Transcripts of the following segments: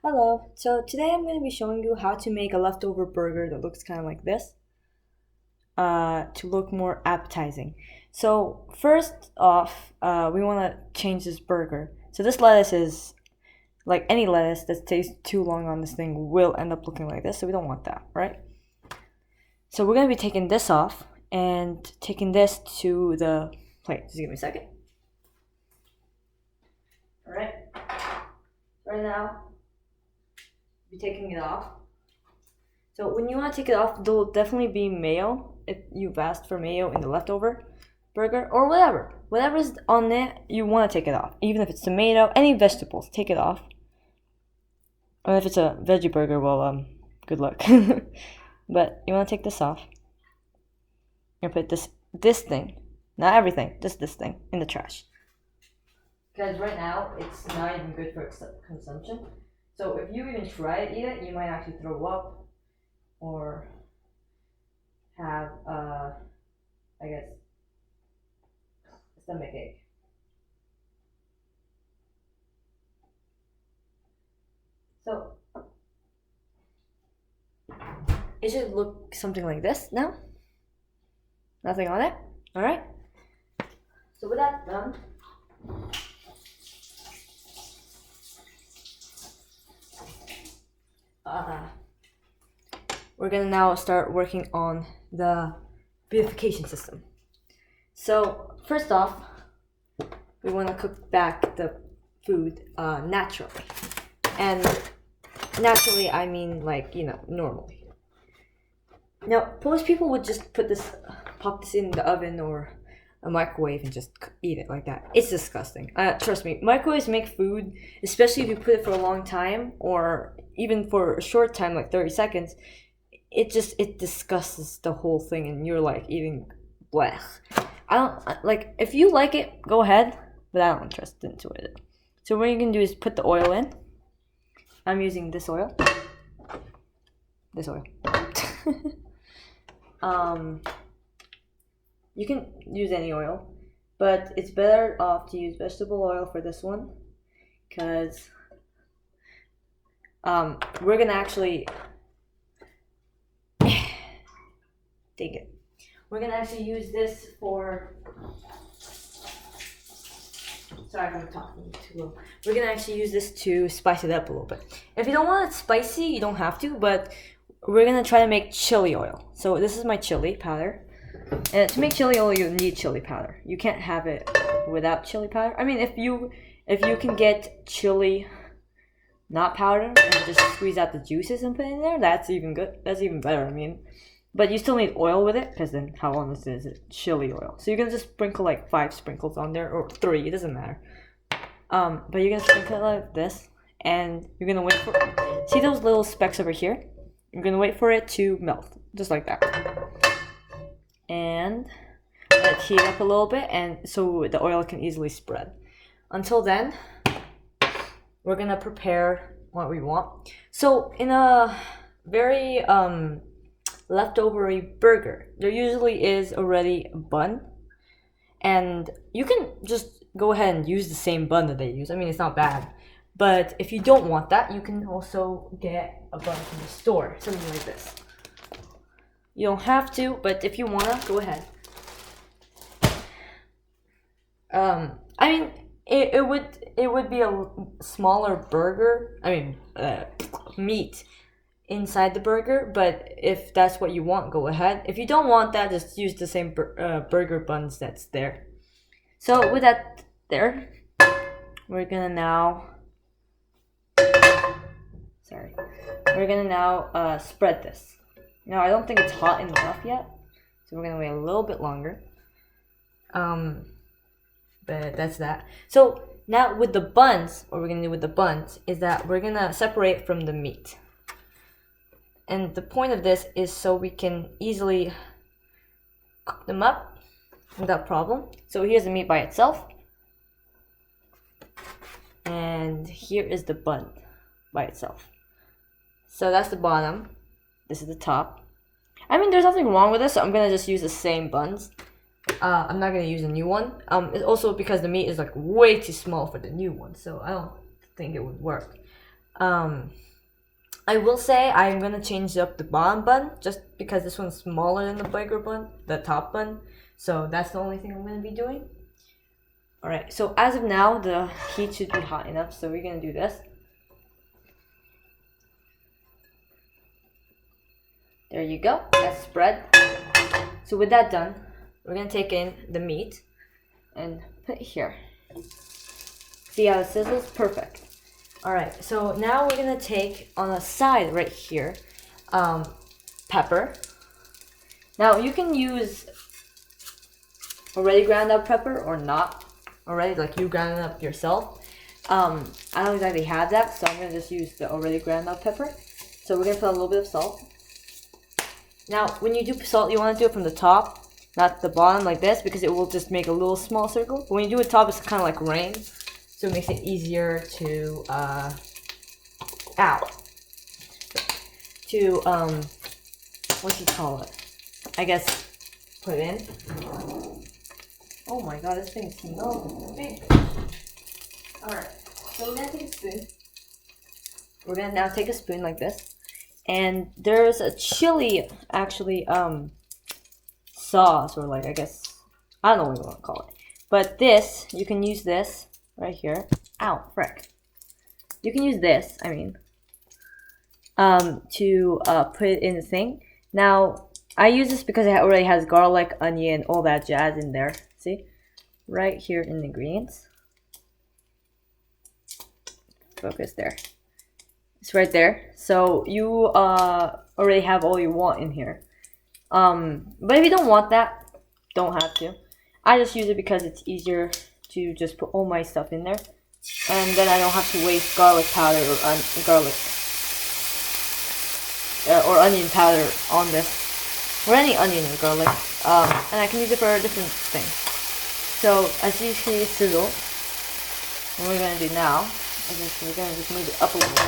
Hello, so today I'm going to be showing you how to make a leftover burger that looks kind of like this, to look more appetizing. So first off, we want to change this burger. So this lettuce is, like any lettuce that stays too long on this thing will end up looking like this, so we don't want that, right? So we're going to be taking this off and taking this to the plate. Just give me a second. Alright, right now, be taking it off. So when you want to take it off, there'll definitely be mayo if you've asked for mayo in the leftover burger or whatever. Whatever's on it, you want to take it off. Even if it's tomato, any vegetables, take it off. Or if it's a veggie burger, well, good luck. But you want to take this off. You're gonna put this thing, not everything, just this thing, in the trash. Because right now it's not even good for consumption. So if you even try to eat it, you might actually throw up or have I guess a stomach ache. So it should look something like this now. Nothing on it. Alright. So with that done, uh, we're gonna now start working on the beautification system. So first off, we want to cook back the food naturally, and naturally I mean like normally. Now most people would just pop this in the oven or a microwave and just eat it like that. It's disgusting. Trust me, microwaves make food, especially if you put it for a long time or even for a short time, like 30 seconds. It disgusts the whole thing, and you're like eating blech. I don't like. If you like it, go ahead, but I don't interest into it. So what you can do is put the oil in. I'm using this oil. This oil. um, you can use any oil, but it's better off to use vegetable oil for this one, because we're gonna actually take it. We're gonna actually use this for. Sorry if I'm talking too low. We're gonna actually use this to spice it up a little bit. If you don't want it spicy, you don't have to, but we're gonna try to make chili oil. So this is my chili powder. And to make chili oil, you need chili powder. You can't have it without chili powder. I mean, if you can get chili not powder and just squeeze out the juices and put it in there, that's even good. That's even better. I mean, but you still need oil with it, because then how honest is it? Chili oil. So you're gonna just sprinkle like 5 sprinkles on there, or 3. It doesn't matter. But you're gonna sprinkle it like this, and you're gonna wait for. See those little specks over here? You're gonna wait for it to melt, just like that, and let it heat up a little bit, and so the oil can easily spread. Until then, we're gonna prepare what we want. So in a very leftovery burger, there usually is already a bun, and you can just go ahead and use the same bun that they use. I mean, it's not bad, but if you don't want that, you can also get a bun from the store, something like this. You don't have to, but if you wanna, go ahead. I mean, it would be a smaller burger. I mean, meat inside the burger. But if that's what you want, go ahead. If you don't want that, just use the same burger buns that's there. So with that there, we're gonna now. Sorry, we're gonna now spread this. Now I don't think it's hot enough yet, so we're gonna wait a little bit longer. But that's that. So now with the buns, what we're gonna do with the buns is that we're gonna separate from the meat. And the point of this is so we can easily cook them up without problem. So here's the meat by itself. And here is the bun by itself. So that's the bottom. This is the top. I mean, there's nothing wrong with this, so I'm gonna just use the same buns. I'm not gonna use a new one. It's also because the meat is like way too small for the new one, so I don't think it would work. I will say I'm gonna change up the bottom bun just because this one's smaller than the bigger bun, the top bun. So that's the only thing I'm gonna be doing. Alright, so as of now, the heat should be hot enough, so we're gonna do this. There you go, that's spread. So with that done, we're gonna take in the meat and put it here. See how it sizzles? Perfect. Alright, so now we're gonna take on the side right here, pepper. Now you can use already ground up pepper or not already, like you ground it up yourself. I don't exactly have that, so I'm gonna just use the already ground up pepper. So we're gonna put a little bit of salt. Now when you do salt, you wanna do it from the top, not the bottom like this, because it will just make a little small circle. But when you do it top, it's kind of like rain. So it makes it easier to, what do you call it? I guess, put it in. Oh my god, this thing smells big. Alright, so we're gonna take a spoon. We're gonna now take a spoon like this. And there's a chili, actually, sauce, or like, I guess, I don't know what you want to call it. But this, you can use this. Right here. Ow, frick. You can use this, I mean, to put it in the thing. Now, I use this because it already has garlic, onion, all that jazz in there. See? Right here in the ingredients. Focus there. It's right there. So you already have all you want in here. But if you don't want that, don't have to. I just use it because it's easier to just put all my stuff in there, and then I don't have to waste garlic powder or or onion powder on this, or any onion or garlic, and I can use it for different things. So as you see it sizzle, what we're gonna do now is we're gonna just move it up a little bit.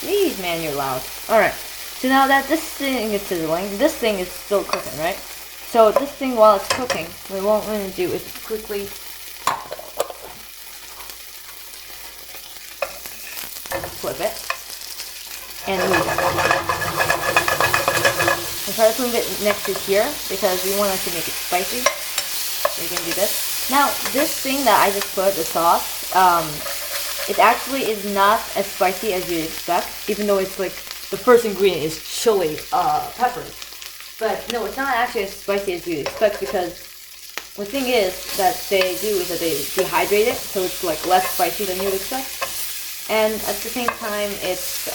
Jeez, man, you're loud. All right. So now that this thing is sizzling, this thing is still cooking, right? So this thing, while it's cooking, what we're going to do is quickly flip it and move it. And try to move it next to here because we want it to make it spicy. So you're going to do this. Now, this thing that I just put, the sauce, it actually is not as spicy as you'd expect, even though it's like the first ingredient is chili peppers. But no, it's not actually as spicy as you'd expect, because the thing is that they do is that they dehydrate it, so it's like less spicy than you'd expect. And at the same time, it's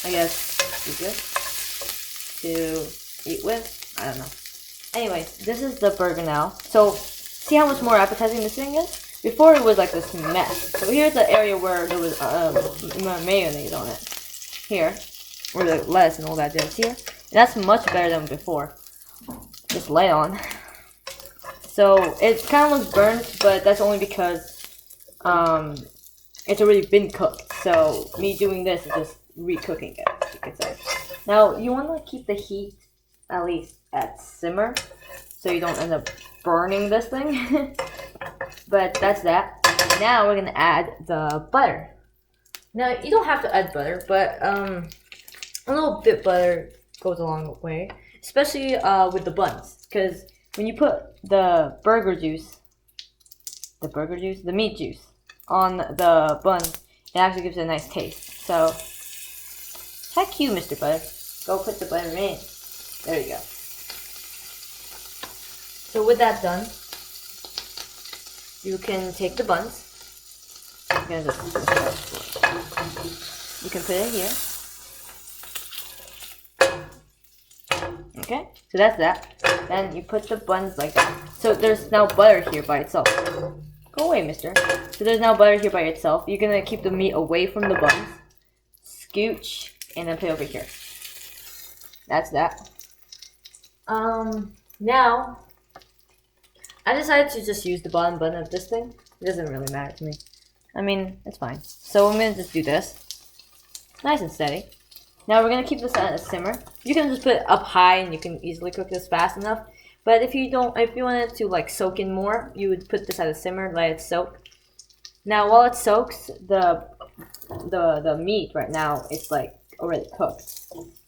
I guess easier to eat with. I don't know. Anyways, this is the burger now. So see how much more appetizing this thing is? Before it was like this mess. So here's the area where there was mayonnaise on it. Here. Or the lettuce and all that jazz here. And that's much better than before. Just lay on. So it kind of looks burnt, but that's only because it's already been cooked. So me doing this is just recooking it, you could say. Now you want to keep the heat at least at simmer, so you don't end up burning this thing. But that's that. Now we're gonna add the butter. Now you don't have to add butter, but a little bit butter goes a long way, especially with the buns, because when you put the meat juice on the buns, it actually gives it a nice taste. So, heck you, Mr. Butter. Go put the butter in. There you go. So with that done, you can take the buns. You can put it here. Okay, so that's that. Then you put the buns like that. So there's now butter here by itself. Go away, mister. So there's now butter here by itself. You're gonna keep the meat away from the buns. Scooch, and then put it over here. That's that. Now, I decided to just use the bottom bun of this thing. It doesn't really matter to me. I mean, it's fine. So I'm gonna just do this. Nice and steady. Now we're gonna keep this at a simmer. You can just put it up high and you can easily cook this fast enough. But if you want it to like soak in more, you would put this at a simmer, let it soak. Now while it soaks, the meat right now it's like already cooked.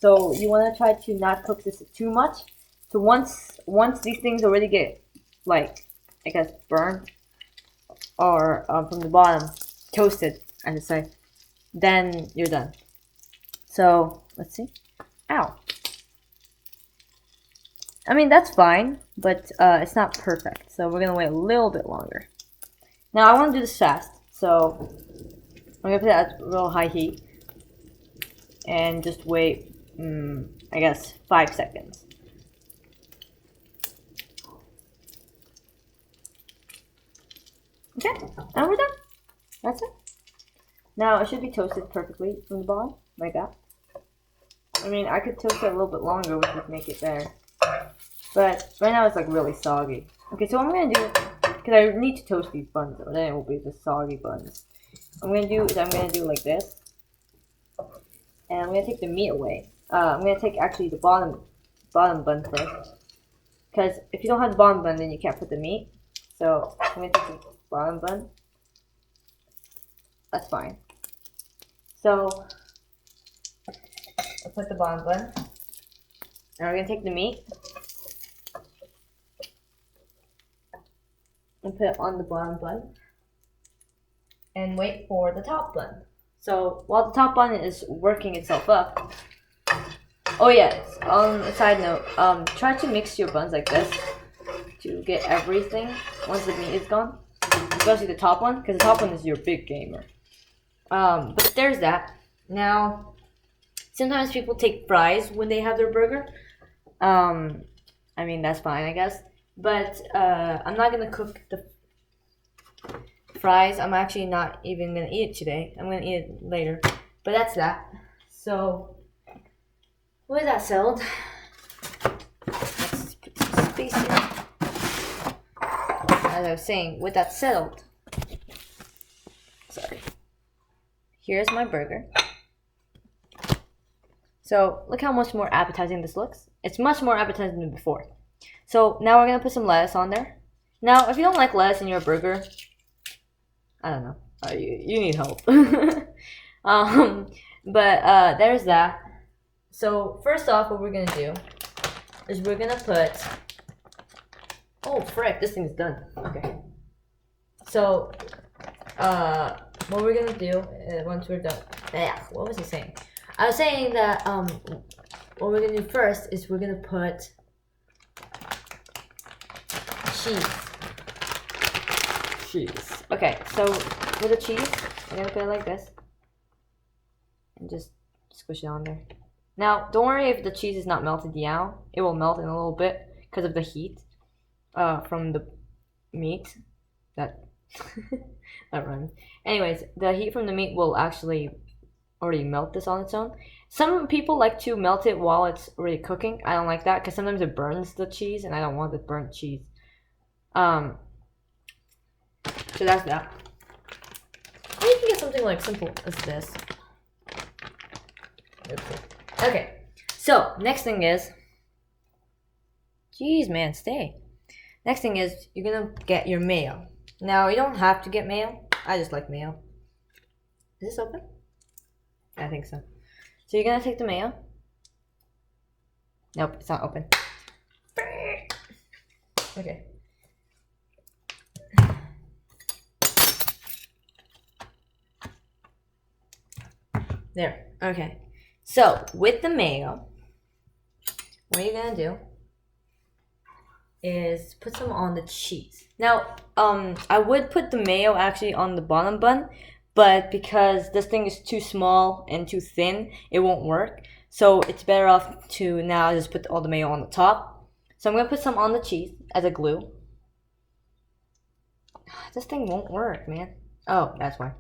So you want to try to not cook this too much. So once these things already get like I guess burned or from the bottom toasted, I should say, then you're done. So let's see. Ow. I mean that's fine, but it's not perfect. So we're gonna wait a little bit longer. Now I want to do this fast, so I'm gonna put it at real high heat and just wait. I guess 5 seconds. Okay, and we're done. That's it. Now it should be toasted perfectly from the bottom, like that. I mean, I could toast it a little bit longer, which would make it better. But right now it's like really soggy. Okay, so what I'm gonna do, because I need to toast these buns, or then it will be the soggy buns. What I'm gonna do like this, and I'm gonna take the meat away. I'm gonna take actually the bottom bun first, because if you don't have the bottom bun, then you can't put the meat. So I'm gonna take the bottom bun. That's fine. So I'll put the bottom bun. Now we're gonna take the meat and put it on the bottom bun and wait for the top bun. So while the top bun is working itself up, oh yes, on a side note, try to mix your buns like this to get everything once the meat is gone, especially the top one, because the top one is your big gamer. But there's that. Now, sometimes people take fries when they have their burger. I mean, that's fine, I guess. But I'm not gonna cook the fries. I'm actually not even gonna eat it today. I'm gonna eat it later. But that's that. So, with that settled, let's put some space here. As I was saying, with that settled, sorry. Here's my burger. So look how much more appetizing this looks. It's much more appetizing than before. So now we're gonna put some lettuce on there. Now, if you don't like lettuce in your burger, I don't know. You need help. But there's that. So first off, what we're gonna do is we're gonna put. Oh frick! This thing's done. Okay. So what we're gonna do once we're done. What was I saying? I was saying that what we're gonna do first is we're gonna put cheese. Okay, so with the cheese, we're gonna put it like this and just squish it on there. Now, don't worry if the cheese is not melted down. It will melt in a little bit because of the heat from the meat. That rhymed. Anyways, the heat from the meat will actually already melt this on its own. Some people like to melt it while it's already cooking. I don't like that because sometimes it burns the cheese, and I don't want the burnt cheese. So that's that. Or you can get something like simple as this. Okay. So next thing is, jeez, man, stay. Next thing is you're gonna get your mayo. Now you don't have to get mayo. I just like mayo. Is this open? I think so. So you're gonna take the mayo. Nope, it's not open. Okay. There. Okay. So with the mayo, what you're gonna do is put some on the cheese. Now, I would put the mayo actually on the bottom bun, but because this thing is too small and too thin, it won't work. So it's better off to now just put all the mayo on the top. So I'm gonna put some on the cheese as a glue. This thing won't work, man. Oh, that's why.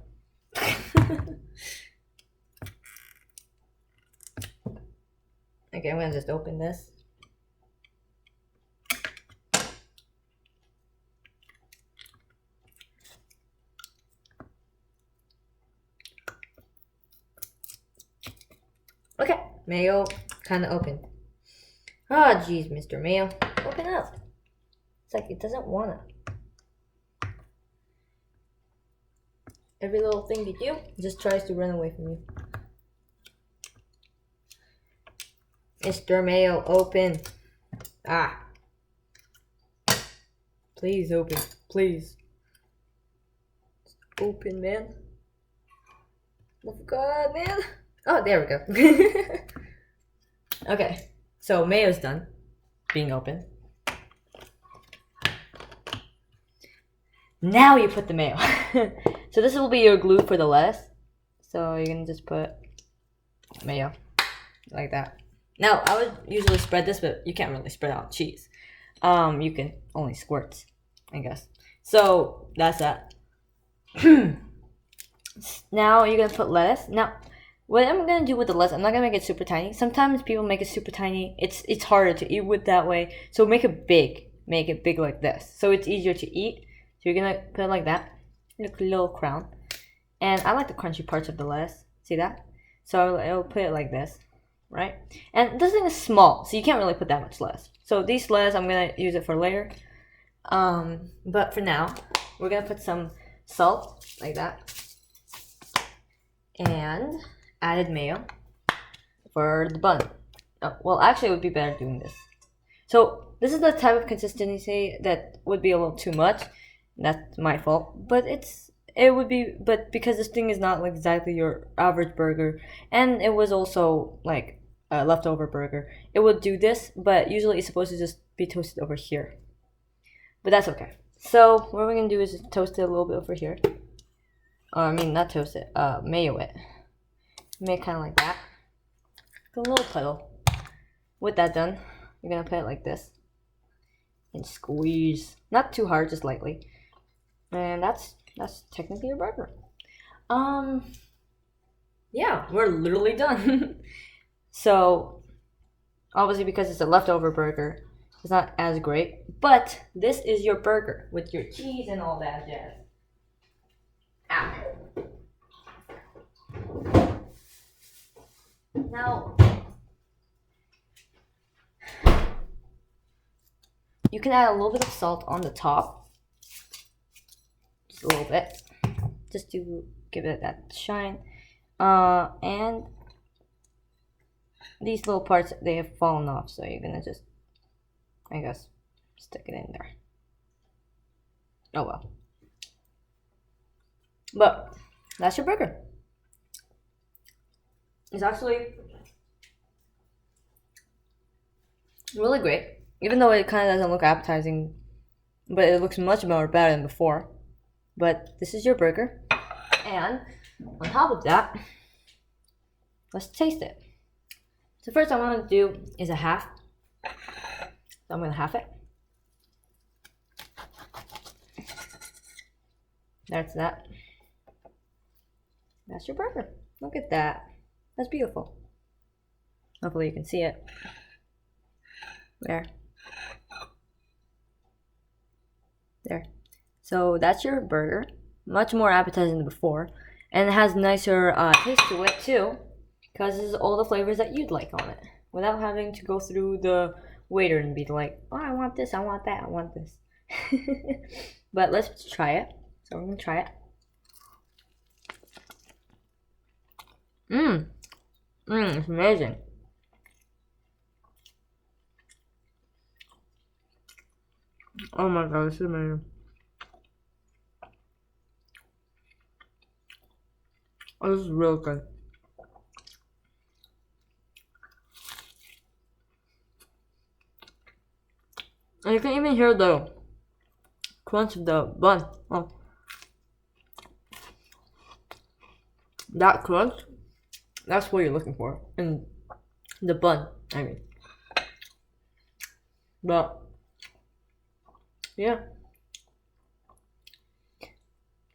Okay, I'm gonna just open this. Okay, mayo kind of open. Ah, oh, jeez, Mr. Mayo, open up. It's like it doesn't wanna. every little thing you do just tries to run away from you. Mr. Mayo, open. Ah. Please open. Please. Open, man. Oh God, man. Oh, there we go. Okay, so mayo's done being open. Now you put the mayo. So this will be your glue for the lettuce. So you're gonna just put mayo like that. Now I would usually spread this, but you can't really spread out cheese. You can only squirt, I guess. So that's that. Now you're gonna put lettuce. Now, what I'm gonna do with the lettuce, I'm not gonna make it super tiny. Sometimes people make it super tiny. It's harder to eat with that way. So make it big. Make it big like this. So it's easier to eat. So you're gonna put it like that. Look, a little crown. And I like the crunchy parts of the lettuce. See that? So I'll put it like this, right? And this thing is small, so you can't really put that much lettuce. So these lettuce, I'm gonna use it for later. But for now, we're gonna put some salt like that. And added mayo for the bun. Oh, well, actually, it would be better doing this. So this is the type of consistency that would be a little too much. That's my fault, but but because this thing is not like exactly your average burger, and it was also like a leftover burger, it would do this, but usually it's supposed to just be toasted over here. But that's okay. So what we're gonna do is just toast it a little bit over here. I mean, not toast it, mayo it. Make kind of like that. A little puddle. With that done, you're gonna put it like this. And squeeze. Not too hard, just lightly. And that's technically your burger. Yeah, we're literally done. So, obviously because it's a leftover burger, it's not as great. But this is your burger with your cheese and all that jazz. Ow. Now, you can add a little bit of salt on the top. Just a little bit. Just to give it that shine. And these little parts, they have fallen off. So you're going to just, I guess, stick it in there. Oh well. But that's your burger. It's actually really great, even though it kind of doesn't look appetizing, but it looks much more better than before. But this is your burger, and on top of that, let's taste it. So first I want to do is a half. So I'm going to half it. That's that. That's your burger. Look at that. That's beautiful. Hopefully you can see it. There. There. So that's your burger. Much more appetizing than before. And it has nicer taste to it too. Because it's all the flavors that you'd like on it. Without having to go through the waiter and be like, oh, I want this, I want that, I want this. But let's try it. So we're going to try it. It's amazing. Oh my god, this is amazing. Oh, this is real good. And you can even hear the crunch of the bun. Oh. That crunch, that's what you're looking for. And the bun, I mean. But, yeah.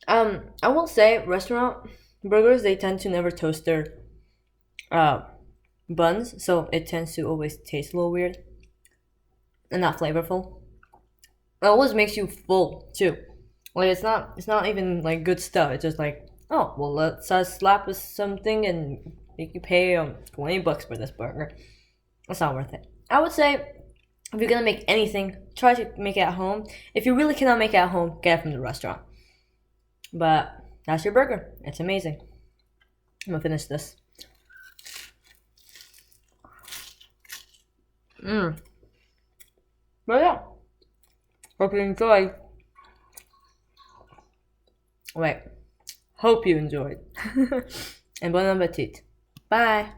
I will say restaurant burgers, they tend to never toast their buns, so it tends to always taste a little weird and not flavorful. It always makes you full too. Like it's not even like good stuff. It's just like, oh well, let's slap us something and make you pay $20 for this burger. It's not worth it. I would say if you're gonna make anything, try to make it at home. If you really cannot make it at home, get it from the restaurant. But that's your burger. It's amazing. I'm gonna finish this. But yeah, hope you enjoyed. Wait, hope you enjoyed. And bon appetit. Bye.